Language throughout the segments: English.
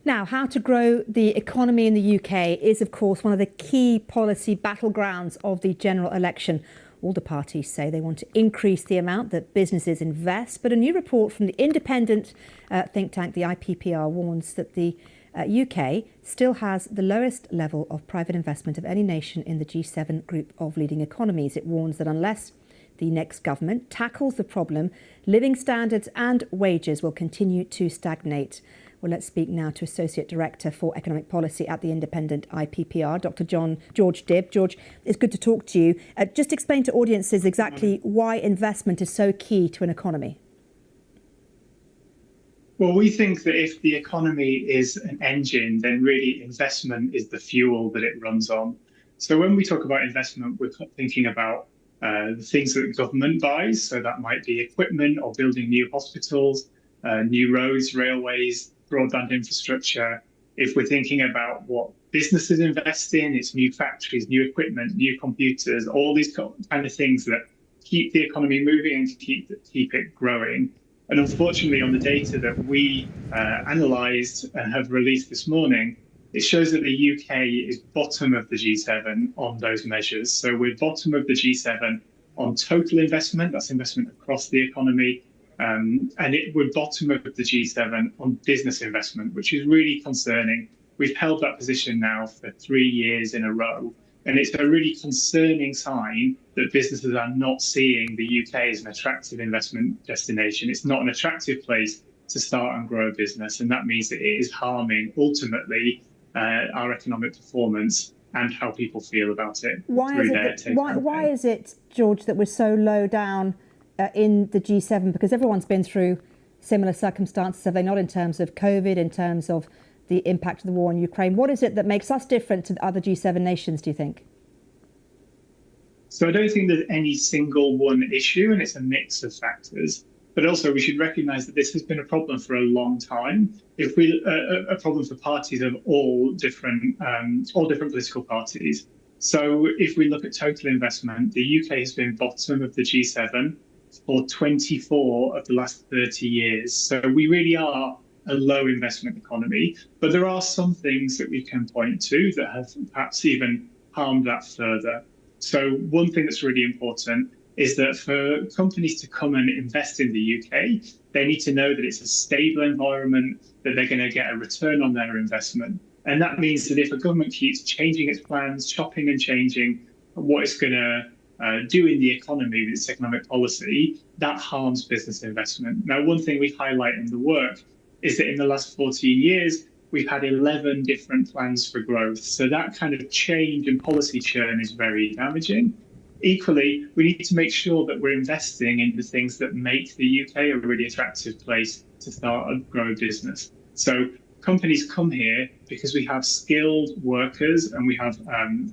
Now, how to grow the economy in the UK is, of course, one of the key policy battlegrounds of the general election. All the parties say they want to increase the amount that businesses invest, but a new report from the independent think tank, the IPPR, warns that the UK still has the lowest level of private investment of any nation in the G7 group of leading economies. It warns that unless the next government tackles the problem, living standards and wages will continue to stagnate. Well, let's speak now to Associate Director for Economic Policy at the independent IPPR, Dr. George Dibb. George, it's good to talk to you. Just explain to audiences exactly why investment is so key to an economy. Well, we think that if the economy is an engine, then really investment is the fuel that it runs on. So when we talk about investment, we're thinking about the things that the government buys. So that might be equipment or building new hospitals, new roads, railways, broadband infrastructure. If we're thinking about what businesses invest in, it's new factories, new equipment, new computers, all these kind of things that keep the economy moving and keep it growing. And unfortunately, on the data that we analysed and have released this morning, it shows that the UK is bottom of the G7 on those measures. So we're bottom of the G7 on total investment, that's investment across the economy, and we're bottom of the G7 on business investment, which is really concerning. We've held that position now for 3 years in a row, and it's a really concerning sign that businesses are not seeing the UK as an attractive investment destination. It's not an attractive place to start and grow a business, and that means that it is harming, ultimately, our economic performance and how people feel about it. Why is it, George, that we're so low down in the G7? Because everyone's been through similar circumstances, have they not, in terms of COVID, in terms of the impact of the war in Ukraine? What is it that makes us different to the other G7 nations, do you think? So I don't think there's any single one issue, and it's a mix of factors. But also we should recognise that this has been a problem for a long time. If we a problem for parties of all different political parties. So if we look at total investment, the UK has been bottom of the G7 for 24 of the last 30 years. So we really are a low investment economy. But there are some things that we can point to that have perhaps even harmed that further. So one thing that's really important is that for companies to come and invest in the UK, they need to know that it's a stable environment, that they're going to get a return on their investment. And that means that if a government keeps changing its plans, chopping and changing what it's going to do in the economy with its economic policy, that harms business investment. Now, one thing we highlight in the work is that in the last 14 years, we've had 11 different plans for growth. So that kind of change and policy churn is very damaging. Equally, we need to make sure that we're investing in the things that make the UK a really attractive place to start and grow a business. So companies come here because we have skilled workers and we have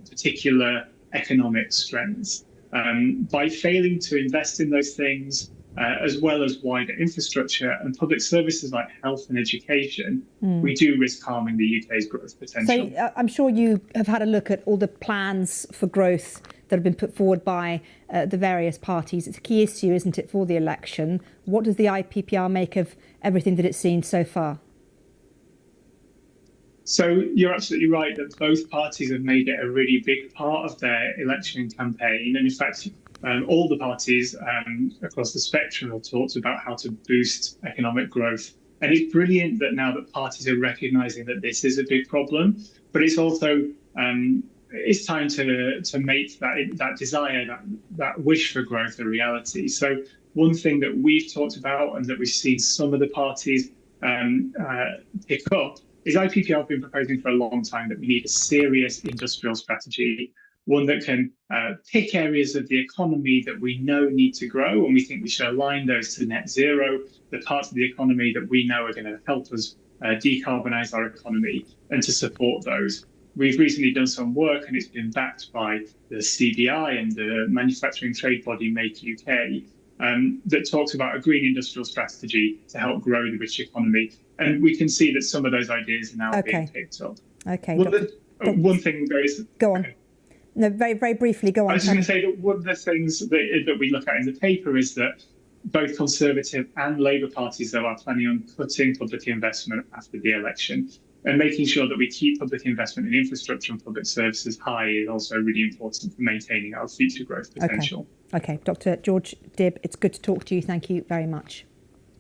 particular economic strengths. By failing to invest in those things, as well as wider infrastructure and public services like health and education, we do risk harming the UK's growth potential. So I'm sure you have had a look at all the plans for growth that have been put forward by the various parties. It's a key issue, isn't it, for the election? What does the IPPR make of everything that it's seen so far? So you're absolutely right that both parties have made it a really big part of their election campaign. And in fact, all the parties across the spectrum have talked about how to boost economic growth. And it's brilliant that now that parties are recognising that this is a big problem, but it's also it's time to make that desire, that wish for growth a reality. So one thing that we've talked about and that we've seen some of the parties pick up is IPPR have been proposing for a long time that we need a serious industrial strategy, one that can pick areas of the economy that we know need to grow, and we think we should align those to net zero, the parts of the economy that we know are going to help us decarbonise our economy, and to support those. We've recently done some work, and it's been backed by the CBI and the manufacturing trade body Make UK, that talks about a green industrial strategy to help grow the rich economy. And we can see that some of those ideas are now being picked up. Okay. One thing goes. Go on. No, very, very briefly, go on. I was just going to say that one of the things that we look at in the paper is that both Conservative and Labour parties, though, are planning on cutting public investment after the election. And making sure that we keep public investment in infrastructure and public services high is also really important for maintaining our future growth potential. Okay. Dr. George Dibb, it's good to talk to you. Thank you very much.